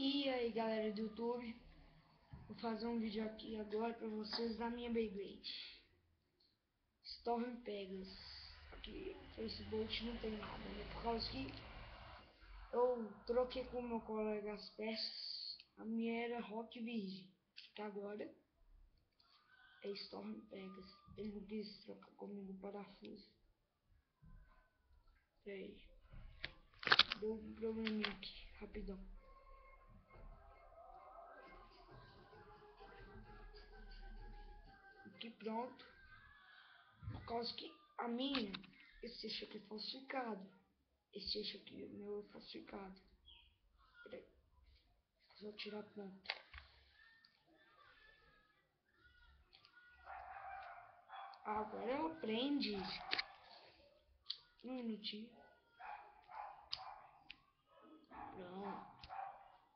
E aí galera do YouTube, vou fazer um vídeo aqui agora pra vocês da minha Beyblade Storm Pegasus. Aqui no Facebook não tem nada, né? Por causa que eu troquei com meu colega as peças. A minha era Rock Virgem, que agora é Storm Pegasus. Ele não quis trocar comigo o parafuso. Peraí, deu um probleminha aqui, rapidão. Aqui pronto. Por causa que a minha, esse eixo aqui é falsificado. Esse eixo aqui, o meu é falsificado. Peraí, vou tirar a ponta. Agora ela prende. Um minutinho. Pronto.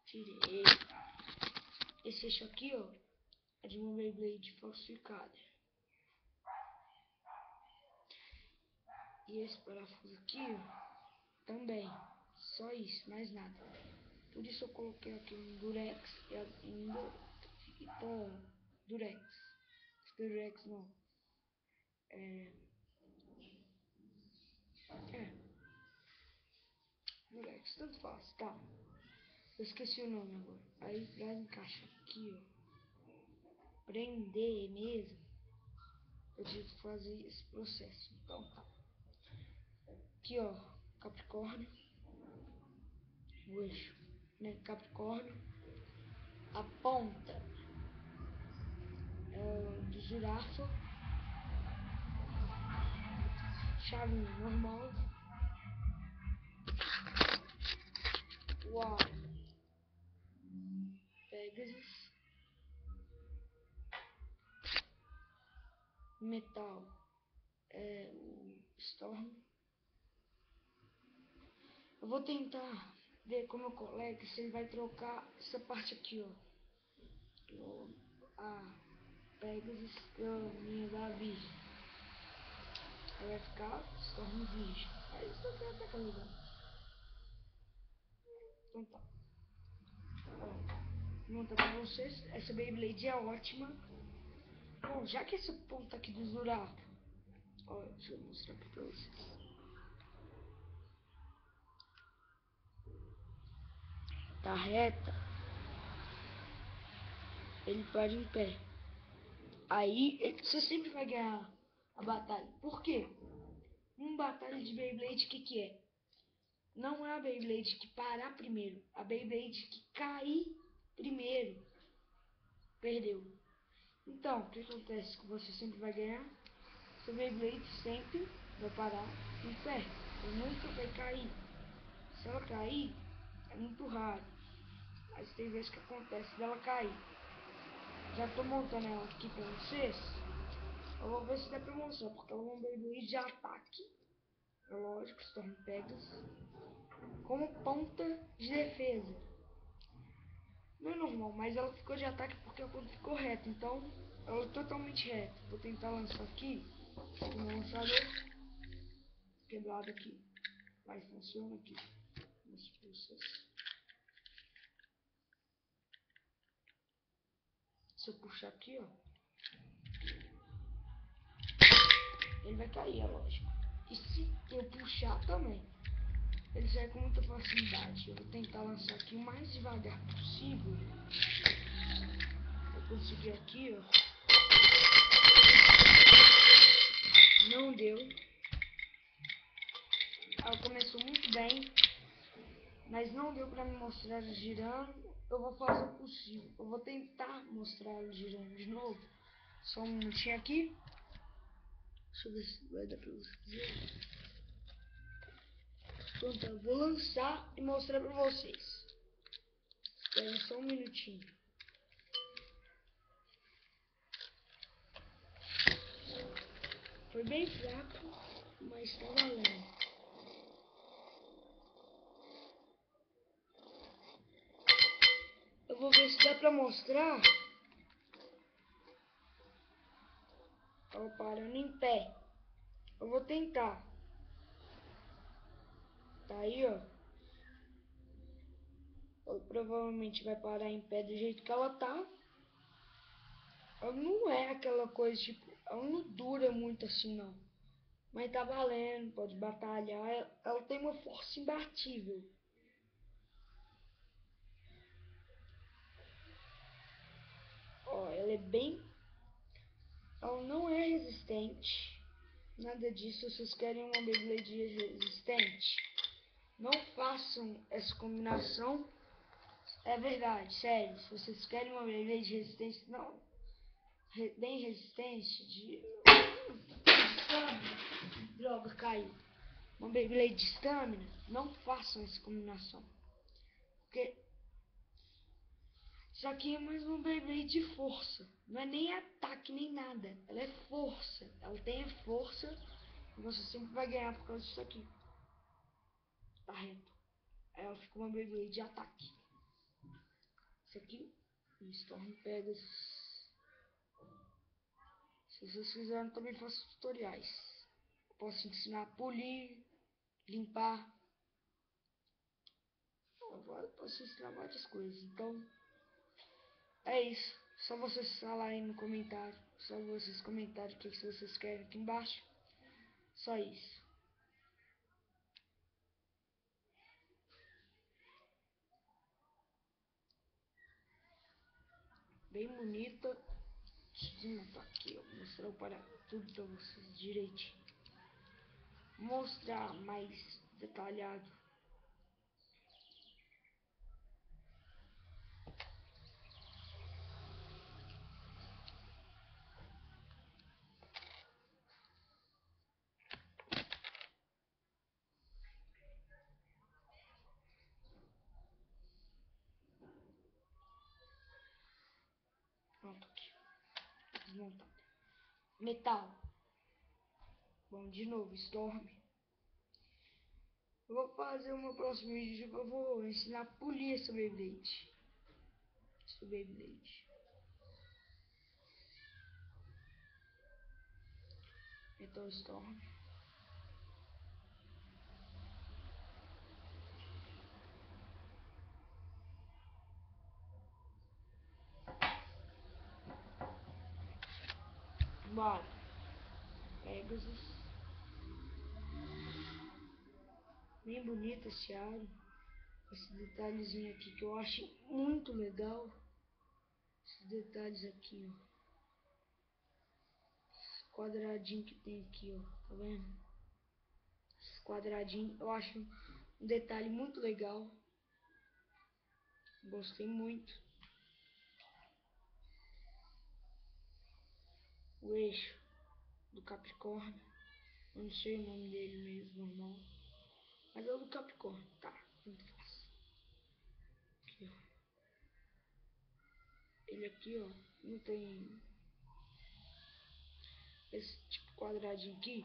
Tirei. Esse eixo aqui, ó, é de uma Beyblade falsificada. E esse parafuso aqui, ó, também. Só isso, mais nada. Por isso eu coloquei aqui um Durex e ainda fica Durex. Durex não. Durex, tanto faz, tá. Eu esqueci o nome agora. Aí pra encaixar aqui, ó, prender mesmo, eu tive que fazer esse processo. Então tá. Aqui, ó, Capricórnio, o eixo, né? Capricórnio, a ponta do girafa, chave normal, uau, Pegasus, metal, o Storm. Eu vou tentar ver com meu colega se ele vai trocar essa parte aqui, ó, a Pegasus pela minha da Virgem. Aí vai ficar Storm Virgem. Aí isso até tá ligado. Então tá. Ó, vou mostrar pra vocês. Essa Beyblade é ótima. Bom, já que esse ponto aqui do Zurato, ó, deixa eu mostrar aqui pra vocês. Tá reta, ele para em pé. Aí você sempre vai ganhar a batalha. Por quê? Uma batalha de Beyblade, que é? Não é a Beyblade que parar primeiro. A Beyblade que cair primeiro perdeu. Então, o que acontece? Que você sempre vai ganhar. Seu Beyblade sempre vai parar em pé. Ela nunca vai cair. Se ela cair, é muito raro. Mas tem vezes que acontece dela cair. Já tô montando ela aqui pra vocês. Eu vou ver se dá pra mostrar, porque ela é um Beyblade de ataque. É lógico, Storm Pegasus. Como ponta de defesa. Não é normal, mas ela ficou de ataque porque a ponta ficou reta. Então, ela é totalmente reta. Vou tentar lançar aqui. Com o lançador quebrado aqui. Vai, funciona aqui. Nesse processo. Se eu puxar aqui, ó, ele vai cair, é lógico. E se eu puxar também, ele sai com muita facilidade. Eu vou tentar lançar aqui o mais devagar possível. Eu consegui aqui, ó. Não deu. Ela começou muito bem, mas não deu pra me mostrar ela girando. Eu vou fazer o possível. Eu vou tentar mostrar ela girando de novo. Só um minutinho aqui. Deixa eu ver se vai dar pra vocês. Pronto, eu vou lançar e mostrar pra vocês. Espera só um minutinho. Foi bem fraco, mas tá valendo. Eu vou ver se dá pra mostrar ela parando em pé. Eu vou tentar. Tá aí, ó. provavelmente vai parar em pé do jeito que ela tá. Ela não é aquela coisa, tipo, ela não dura muito assim não. Mas tá valendo, pode batalhar. Ela tem uma força imbatível. Ó, ela é bem... Ela não é resistente. Nada disso. Se vocês querem uma Beyblade resistente, não façam essa combinação. É verdade, sério. Se vocês querem uma Beyblade resistente, não... bem resistente, de stamina. Droga, caiu. Uma Beyblade de stamina, não façam essa combinação. Porque isso aqui é mais uma Beyblade de força. Não é nem ataque nem nada. Ela é força. Ela tem a força e você sempre vai ganhar por causa disso aqui. Tá reto. Aí ela fica uma Beyblade de ataque. Isso aqui, o Storm Pegasus. Se vocês quiserem, também faço tutoriais. Posso ensinar a polir, limpar. Eu posso ensinar várias coisas. Então, é isso. Só vocês falarem no comentário. Só vocês comentarem o que vocês querem aqui embaixo. Só isso. Bem bonita. Deixa eu montar aqui, ó. Mostrar para tudo para vocês direitinho. Mostrar mais detalhado. Pronto aqui. Desmontado. Metal. Bom, de novo, Storm. Eu vou fazer uma próxima vídeo. Eu vou ensinar a polir essa Beyblade. Essa Beyblade. Metal Storm. Bora. Pegasus. Bem bonito esse aro. Esse detalhezinho aqui que eu acho muito legal. Esses detalhes aqui, ó. Esse quadradinho que tem aqui, ó. Tá vendo? Esse quadradinho eu acho um detalhe muito legal. Gostei muito. O eixo do Capricórnio. Eu não sei o nome dele mesmo, normal. Mas é o do Capricórnio, tá? Tanto faz. Aqui, ó. Ele aqui, ó, não tem esse tipo quadradinho aqui.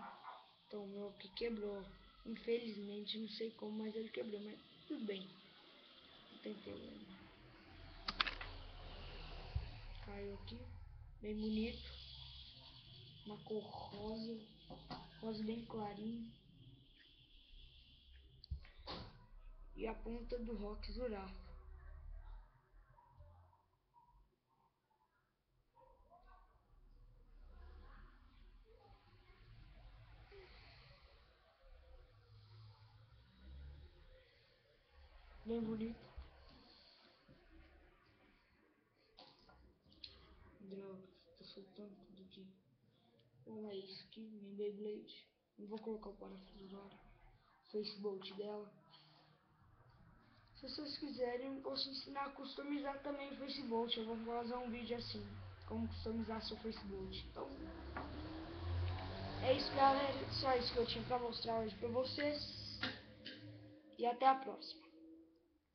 Então o meu aqui quebrou. Infelizmente, não sei como, mas ele quebrou. Mas tudo bem. Não tem problema. Caiu aqui. Bem bonito. Uma cor rosa. Rosa bem clarinho. E a ponta do Rock Zurafa. Bem bonito. Droga, tô soltando tudo aqui. Bom, é isso aqui, minha Beyblade. Não vou colocar o parafuso agora. Facebook dela. Se vocês quiserem, eu posso ensinar a customizar também o Facebook. Eu vou fazer um vídeo assim, como customizar seu Facebook. Então, é isso, galera. Só isso que eu tinha pra mostrar hoje pra vocês. E até a próxima.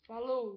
Falou!